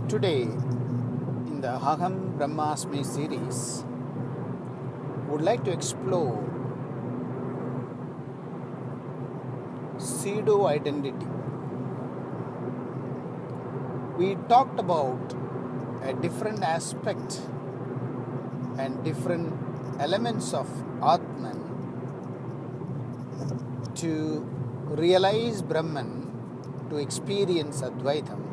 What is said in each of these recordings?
Today, in the Aham Brahmasmi series, would like to explore pseudo-identity. We talked about a different aspect and different elements of Atman to realize Brahman, to experience Advaitam.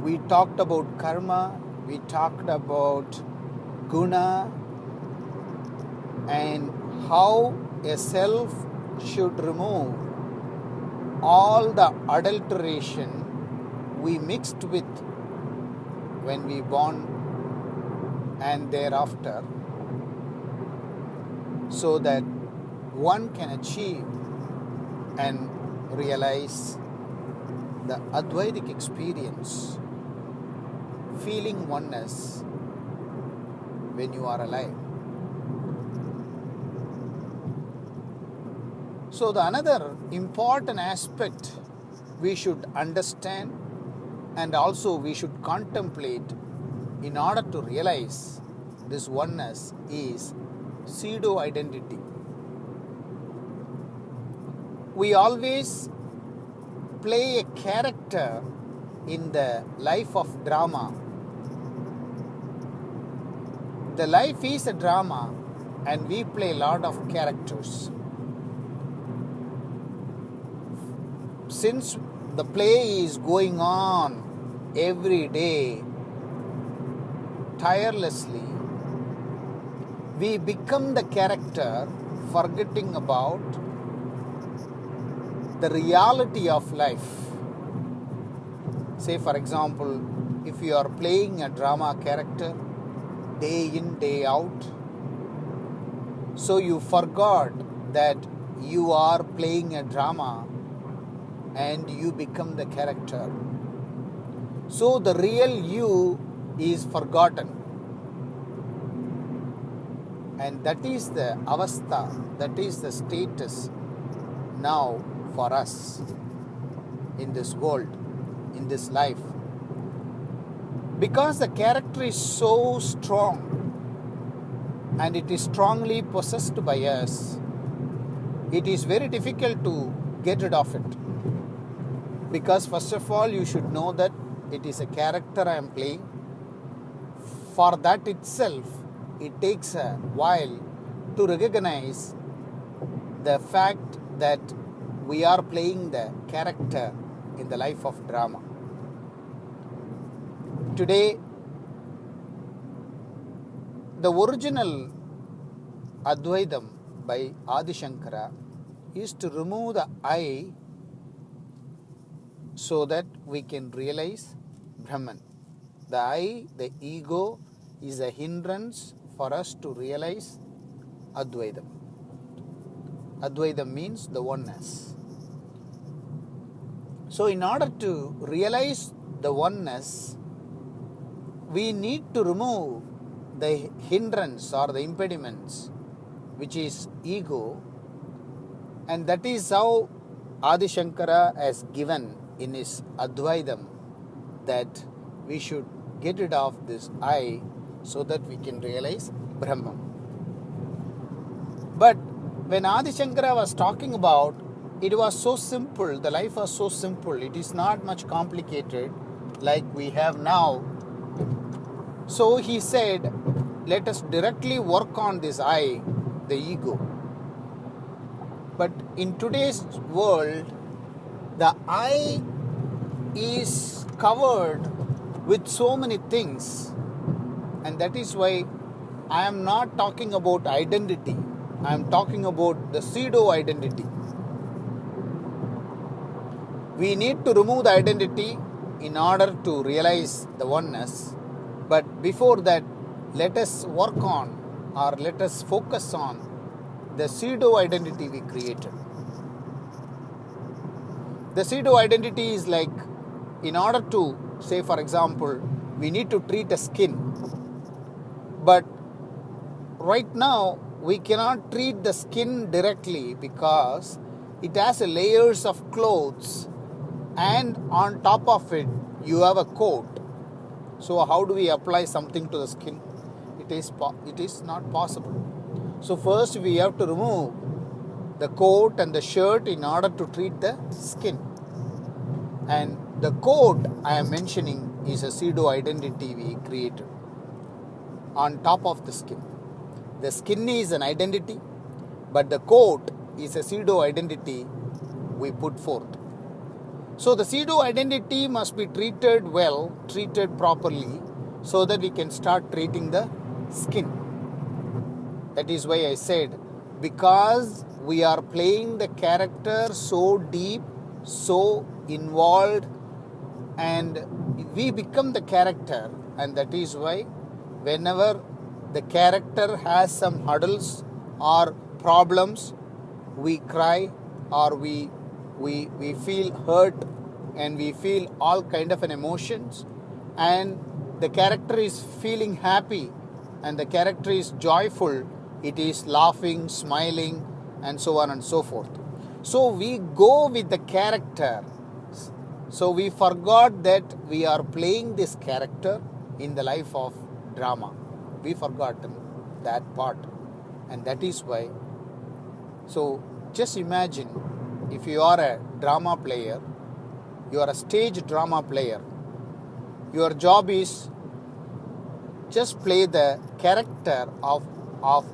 We talked about karma, we talked about guna, and how a self should remove all the adulteration we mixed with when we born and thereafter, so that one can achieve and realize the Advaitic experience, feeling oneness when you are alive. So the another important aspect we should understand and also we should contemplate in order to realize this oneness is pseudo-identity. We always play a character in the life of drama. The life is a drama and we play a lot of characters. Since the play is going on every day, tirelessly, we become the character, forgetting about the reality of life. Say, for example, if you are playing a drama character day in, day out, so you forgot that you are playing a drama and you become the character. So the real you is forgotten. And that is the avastha, that is the status now for us in this world, in this life. Because the character is so strong and it is strongly possessed by us, it is very difficult to get rid of it. Because first of all, you should know that it is a character I am playing. For that itself, it takes a while to recognize the fact that we are playing the character in the life of drama. Today, the original Advaitam by Adi Shankara is to remove the I so that we can realize Brahman. The I, the ego, is a hindrance for us to realize Advaitam. Advaitam means the oneness. So in order to realize the oneness, we need to remove the hindrance or the impediments, which is ego, and that is how Adi Shankara has given in his Advaitam that we should get rid of this I so that we can realize Brahman. But when Adi Shankara was talking about, it was so simple, the life was so simple, it is not much complicated like we have now. So he said, let us directly work on this I, the ego. But in today's world, the I is covered with so many things, and that is why I am not talking about identity. I am talking about the pseudo-identity. We need to remove the identity in order to realize the oneness. But before that, let us work on or let us focus on the pseudo-identity we created. The pseudo-identity is like, in order to, say for example, we need to treat a skin. But right now, we cannot treat the skin directly because it has layers of clothes and on top of it you have a coat. So how do we apply something to the skin? It is not possible. So first we have to remove the coat and the shirt in order to treat the skin. And the coat I am mentioning is a pseudo-identity we created on top of the skin. The skin is an identity, but the coat is a pseudo-identity we put forth. So the pseudo-identity must be treated well, treated properly, so that we can start treating the skin. That is why I said, because we are playing the character so deep, so involved, and we become the character, and that is why whenever the character has some hurdles or problems, we cry or we feel hurt and we feel all kind of an emotions, and the character is feeling happy and the character is joyful, it is laughing, smiling, and so on and so forth. So we go with the character. So we forgot that we are playing this character in the life of drama. We forgotten that part, and that is why. So just imagine, if you are a drama player, you are a stage drama player, your job is just play the character of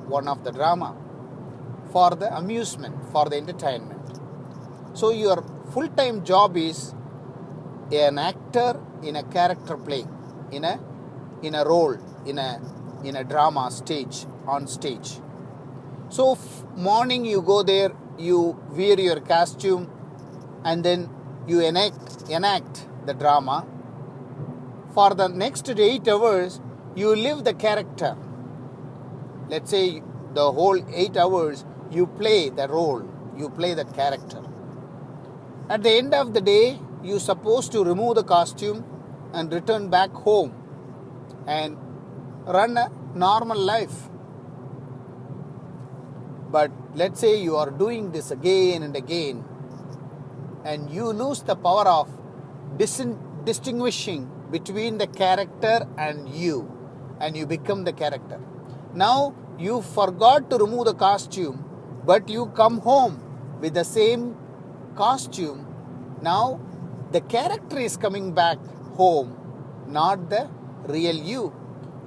one of the drama for the amusement, for the entertainment. So your full-time job is an actor in a character play, in a role, in a drama stage, on stage. So morning you go there, you wear your costume, and then you enact the drama. For the next 8 hours, you live the character. Let's say the whole 8 hours, you play the role, you play the character. At the end of the day, you're supposed to remove the costume and return back home and run a normal life. But let's say you are doing this again and again, and you lose the power of distinguishing between the character and you become the character. Now you forgot to remove the costume, but you come home with the same costume. Now the character is coming back home, not the real you.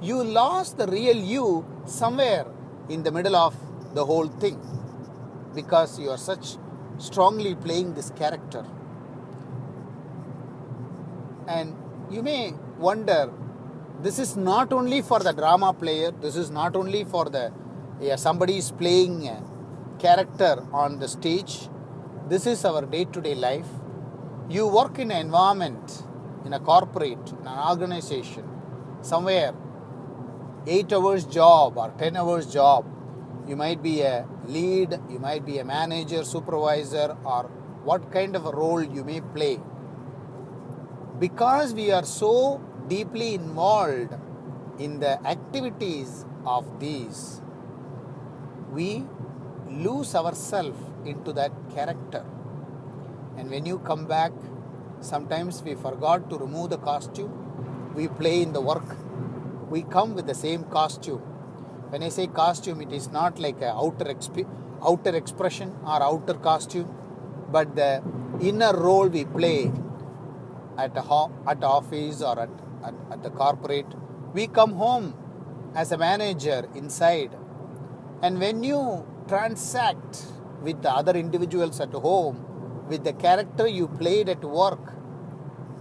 You lost the real you somewhere in the middle of the whole thing, because you are such strongly playing this character. And you may wonder, this is not only for the drama player, this is not only for the somebody is playing a character on the stage. This is our day-to-day life. You work in an environment, in a corporate, in an organization, somewhere, 8 hours job or 10 hours job. You might be a lead, you might be a manager, supervisor, or what kind of a role you may play. Because we are so deeply involved in the activities of these, we lose ourselves into that character. And when you come back, sometimes we forgot to remove the costume. We play in the work. We come with the same costume. When I say costume, it is not like an outer expression or outer costume, but the inner role we play at office or at the corporate. We come home as a manager inside. And when you transact with the other individuals at home, with the character you played at work,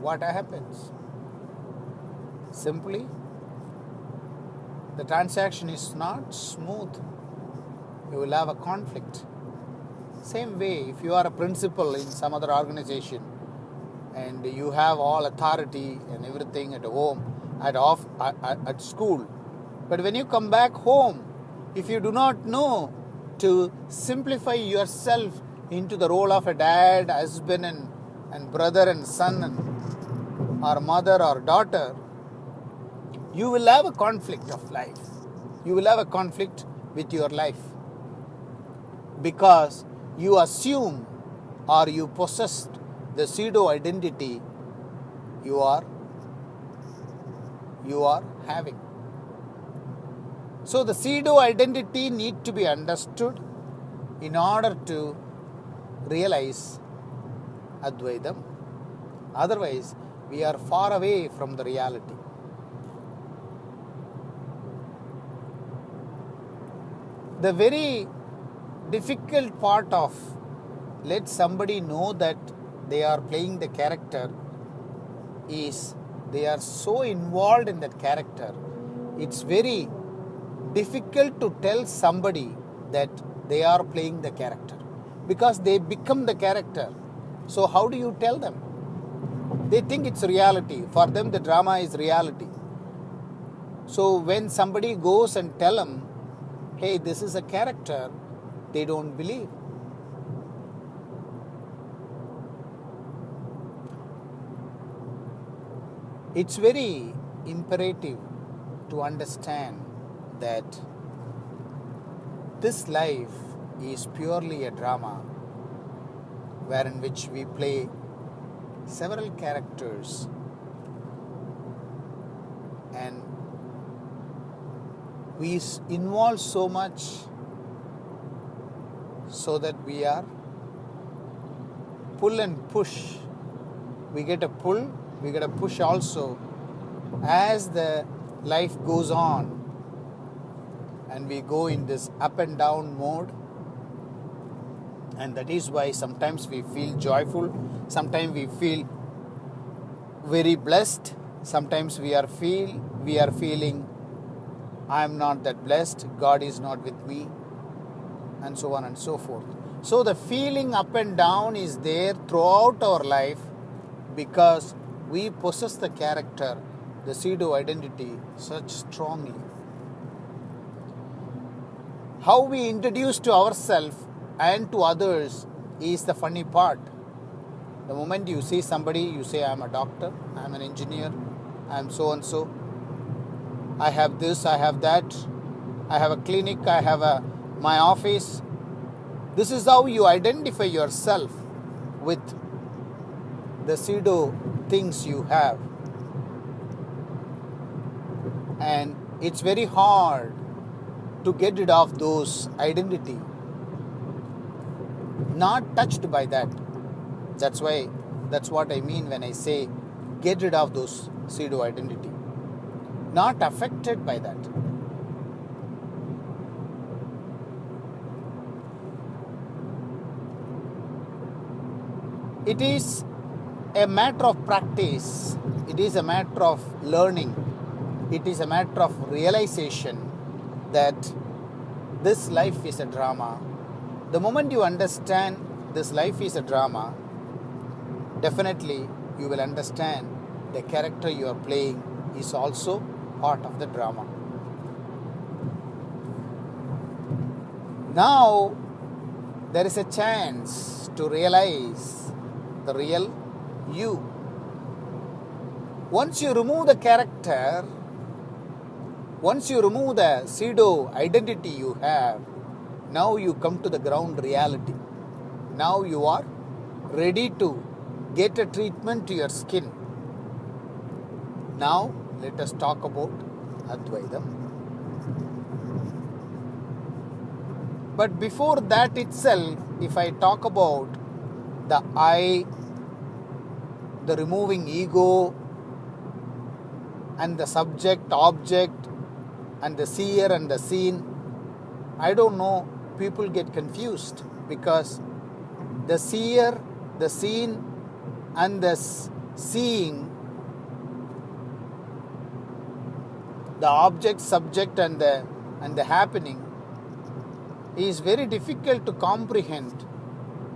what happens? Simply, the transaction is not smooth. You will have a conflict. Same way, if you are a principal in some other organization and you have all authority and everything at home, at school, but when you come back home, if you do not know to simplify yourself into the role of a dad, husband, and brother and son, or mother or daughter, you will have a conflict of life. You will have a conflict with your life, because you assume or you possess the pseudo identity you are you are having. So the pseudo identity need to be understood in order to realize Advaitam. Otherwise, we are far away from the reality. The very difficult part of let somebody know that they are playing the character is they are so involved in that character. It's very difficult to tell somebody that they are playing the character because they become the character. So how do you tell them? They think it's reality. For them, the drama is reality. So when somebody goes and tell them, hey, this is a character, they don't believe. It's very imperative to understand that this life is purely a drama wherein which we play several characters and we involve so much so that we are pull and push. We get a pull, we get a push also as the life goes on and we go in this up and down mode, and that is why sometimes we feel joyful, sometimes we feel very blessed, sometimes we are feeling I am not that blessed, God is not with me, and so on and so forth. So the feeling up and down is there throughout our life because we possess the character, the pseudo identity, such strongly. How we introduce to ourselves and to others is the funny part. The moment you see somebody, you say, I am a doctor, I am an engineer, I am so and so, I have this, I have that, I have a clinic, I have my office. This is how you identify yourself with the pseudo things you have. And it's very hard to get rid of those identity. Not touched by that. That's what I mean when I say get rid of those pseudo identity. Not affected by that. It is a matter of practice. It is a matter of learning. It is a matter of realization that this life is a drama. The moment you understand this life is a drama, definitely you will understand the character you are playing is also part of the drama. Now, there is a chance to realize the real you. Once you remove the character, once you remove the pseudo identity you have, now you come to the ground reality. Now you are ready to get a treatment to your skin. Now let us talk about Advaitam. But before that itself, if I talk about the I, the removing ego, and the subject, object, and the seer and the seen, I don't know, people get confused because the seer, the seen, and the seeing, the object, subject, and the happening is very difficult to comprehend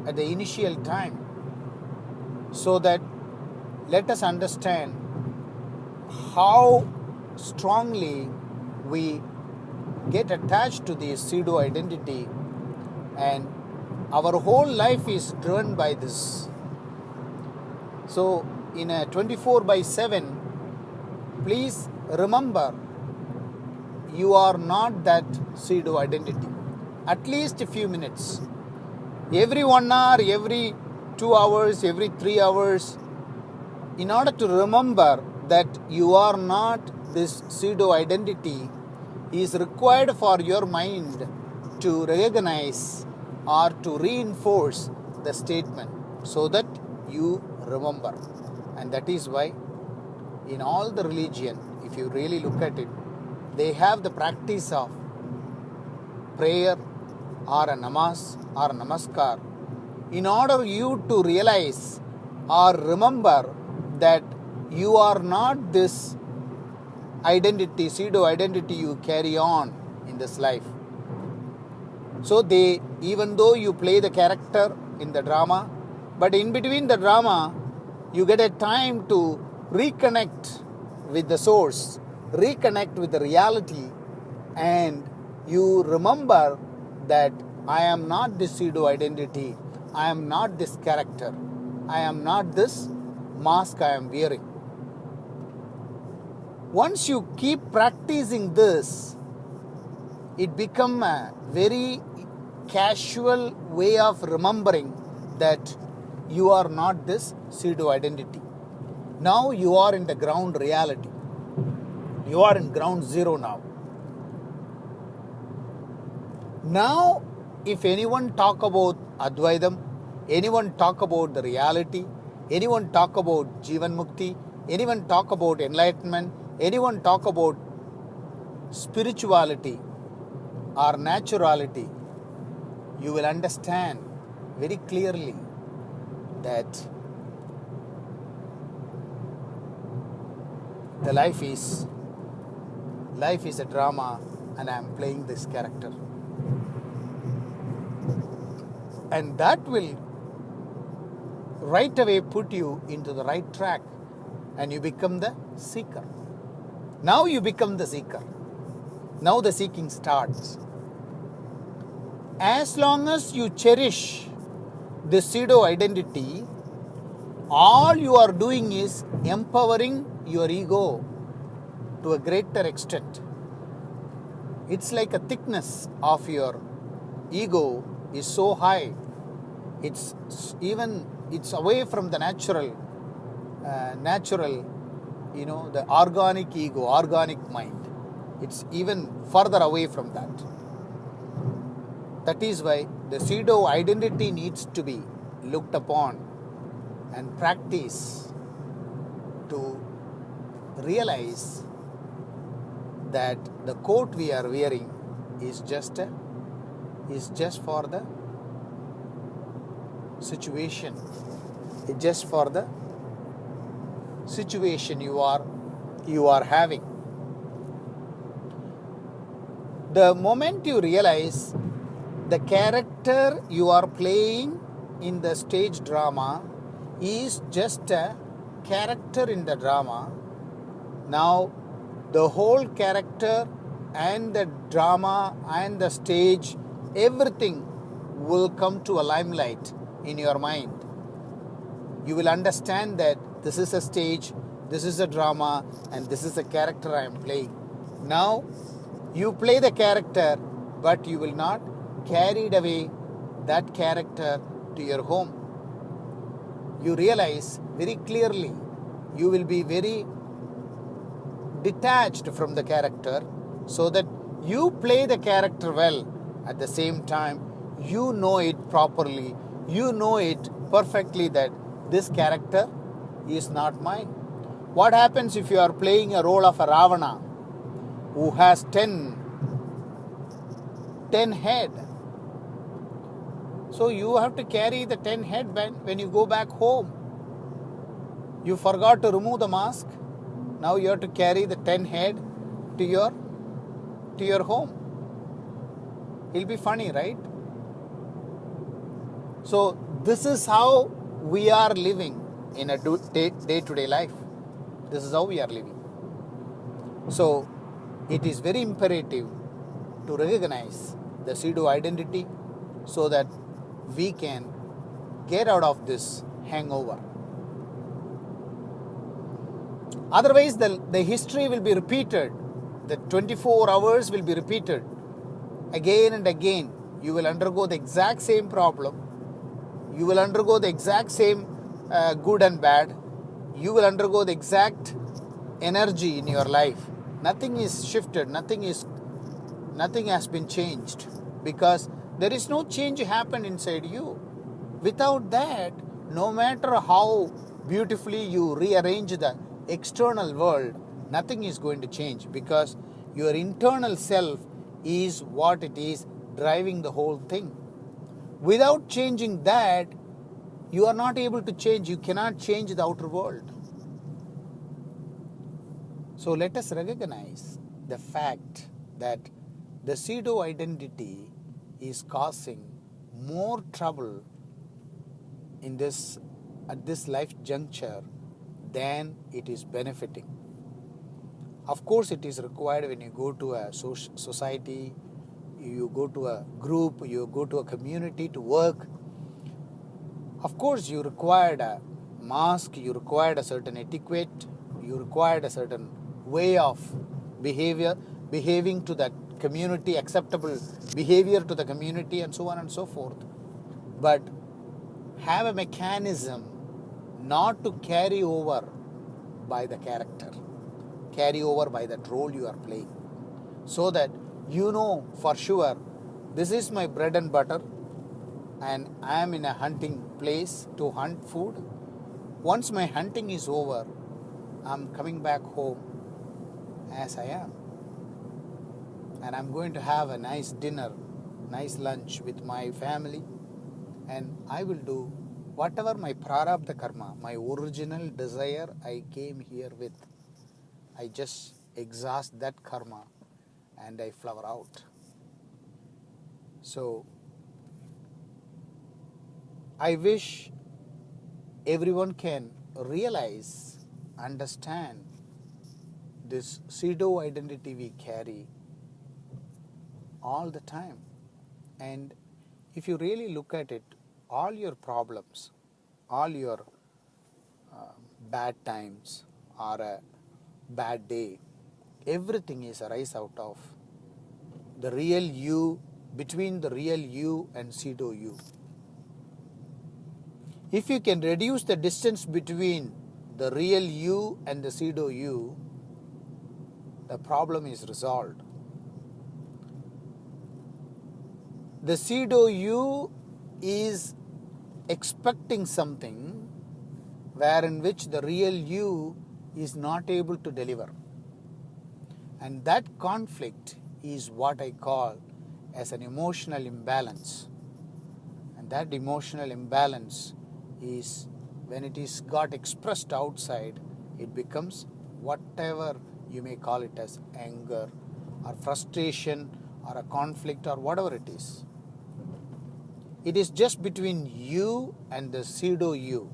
at the initial time. So that let us understand how strongly we get attached to this pseudo identity, and our whole life is driven by this. So in a 24/7, please remember you are not that pseudo identity. At least a few minutes, every 1 hour, every 2 hours, every 3 hours, in order to remember that you are not this pseudo-identity is required for your mind to recognize or to reinforce the statement so that you remember. And that is why in all the religion, if you really look at it, they have the practice of prayer or a namaz or a namaskar in order you to realize or remember that you are not this identity, pseudo-identity you carry on in this life. So they, even though you play the character in the drama, but in between the drama, you get a time to reconnect with the source, reconnect with the reality, and you remember that I am not this pseudo-identity, I am not this character, I am not this mask I am wearing. Once you keep practicing this, it becomes a very casual way of remembering that you are not this pseudo-identity. Now you are in the ground reality. You are in ground zero now. Now, if anyone talk about Advaitam, anyone talk about the reality, anyone talk about Jivan Mukti, anyone talk about enlightenment, anyone talk about spirituality or naturality, you will understand very clearly that the life is a drama and I am playing this character. And that will right away put you into the right track and you become the seeker. Now you become the seeker. Now the seeking starts. As long as you cherish the pseudo-identity, all you are doing is empowering your ego to a greater extent. It's like a thickness of your ego is so high. It's away from the natural, the organic ego, organic mind. It's even further away from that. That is why the pseudo-identity needs to be looked upon and practice to realize that the coat we are wearing is just for the situation. It's just for the situation you are having. The moment you realize the character you are playing in the stage drama is just a character in the drama, now the whole character and the drama and the stage, everything will come to a limelight in your mind. You will understand that this is a stage, this is a drama, and this is a character I am playing. Now, you play the character, but you will not carry away that character to your home. You realize very clearly, you will be very detached from the character so that you play the character well. At the same time, you know it properly, you know it perfectly that this character is not mine. What happens if you are playing a role of a Ravana who has 10 head? So you have to carry the 10 head when you go back home. You forgot to remove the mask. Now you have to carry the 10 head to your home. It'll be funny, right? So this is how we are living in a day-to-day life. This is how we are living. So it is very imperative to recognize the pseudo-identity so that we can get out of this hangover. Otherwise, the history will be repeated. The 24 hours will be repeated again and again. You will undergo the exact same problem. You will undergo the exact same good and bad. You will undergo the exact energy in your life. Nothing is shifted, nothing has been changed, because there is no change happen inside you. Without that, no matter how beautifully you rearrange the external world, nothing is going to change, because your internal self is what it is driving the whole thing. Without changing that, you are not able to change. You cannot change the outer world. So let us recognize the fact that the pseudo identity is causing more trouble in this at this life juncture than it is benefiting. Of course, it is required when you go to a society, you go to a group, you go to a community to work. Of course, you required a mask, you required a certain etiquette, you required a certain way of behaving to that community, acceptable behavior to the community, and so on and so forth. But have a mechanism not to carry over by the character, carry over by that role you are playing, so that you know for sure this is my bread and butter, and I am in a hunting place to hunt food. Once my hunting is over, I'm coming back home as I am. And I'm going to have a nice dinner, nice lunch with my family. And I will do whatever my prarabdha karma, my original desire I came here with. I just exhaust that karma and I flower out. So, I wish everyone can realize, understand this pseudo identity we carry all the time. And if you really look at it, all your problems, all your bad times or a bad day, everything is arise out of the real you, between the real you and pseudo you. If you can reduce the distance between the real you and the pseudo you, the problem is resolved. The pseudo you is expecting something wherein which the real you is not able to deliver. And that conflict is what I call as an emotional imbalance. And that emotional imbalance is, when it is got expressed outside, it becomes whatever you may call it as anger or frustration or a conflict or whatever it is. It is just between you and the pseudo you,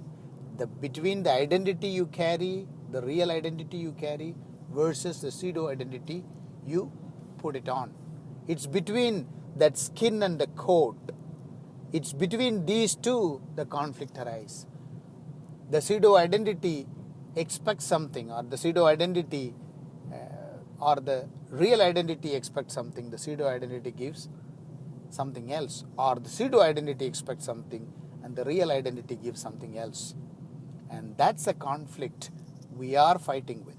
between the identity you carry, the real identity you carry, versus the pseudo identity you put it on. It's between that skin and the coat. It's between these two the conflict arises. The pseudo identity expects something, or the pseudo identity or the real identity expects something. The pseudo identity gives something else, or the pseudo identity expects something and the real identity gives something else. And that's a conflict we are fighting with.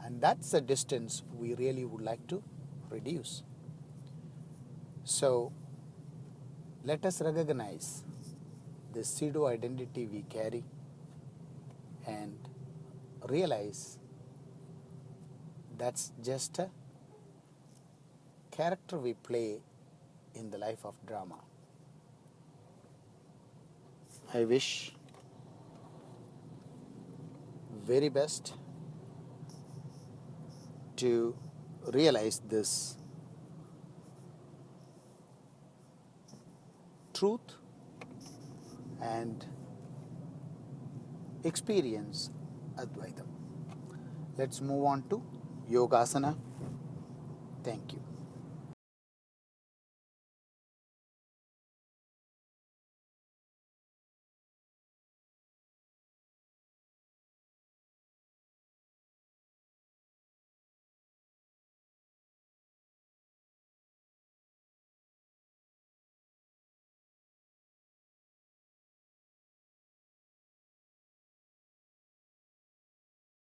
And that's a distance we really would like to reduce. So, let us recognize this pseudo identity we carry and realize that's just a character we play in the life of drama. I wish very best to realize this truth and experience Advaitam. Let's move on to Yogasana. Thank you.